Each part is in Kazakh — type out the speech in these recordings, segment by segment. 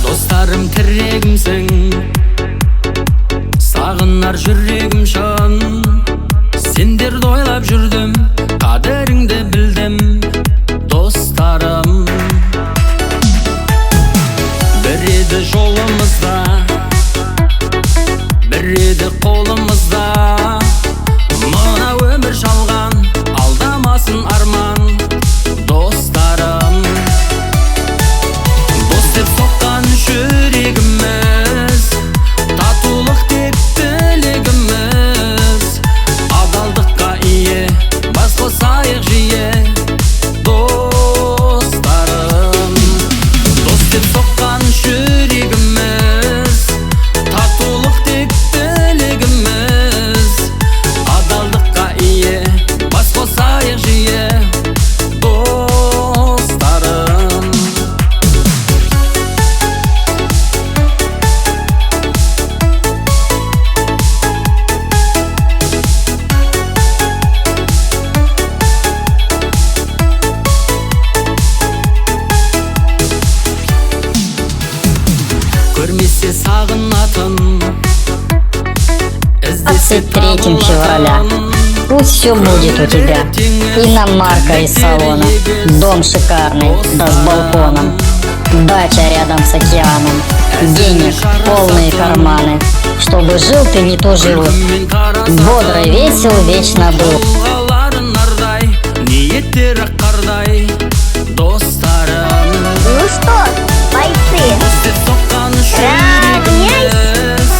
Dostlarım тірегімсің, сағынар жүрегім шын. Сендерді ойлап жүрдім, қадіріңді білдім, достарым. Бір еді жолымызда, бір еді қолымызда. Мына өмір жалған, алдамасын арман, достарым. Дос деп соққан жүрегіміз, татулық деп тілегіміз. Адалдыққа ие, бас қосайық жиі, достарым. Дос деп соққан жүрегіміз, татулық деп тілегіміз. Адалдыққа ие, бас қосайық жиі, достарым. Көрмесе сағынатын, іздесе 23 февраля. Пусть все будет у тебя. Иномарка из салона, дом шикарный, да с балконом, дача рядом с океаном, денег полные карманы. Чтобы жил ты не тужил, бодро, весел, вечно был. Ниеттері қардай, достарым. Ну что, бойцы, равняйсь.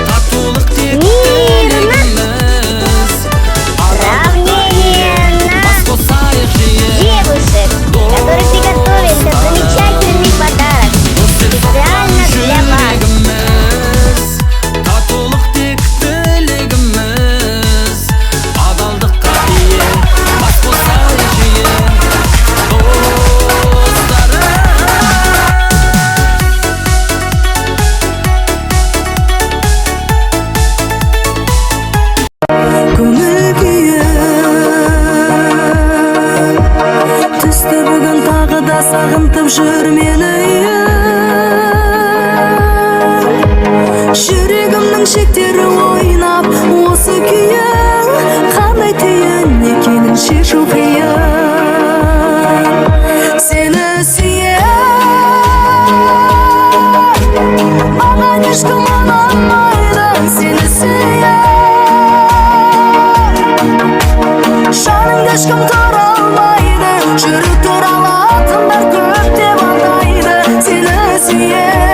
Татулық деп Мирно. тілегіміз. Равнение на Бас қосайық жиі, девушек, которые приготовили замечательный подарок специально для вас. татулық тек тілегіміз. Адалдыққа ие, бас қосайық жиі, достарым. Көңіл күйім түсті бүгін тағы да сағынтып жүр мені. Жүрегімнің шектері ойнап, осы күйің қандай түйін екенін шешу қиын. Сені сүйем, маған ешкім ұнамайды, сені сүйем. Жаныңда ешкім тұра алмайды, жүрек туралы атым бар көп деп алдайды. Сені сүйем.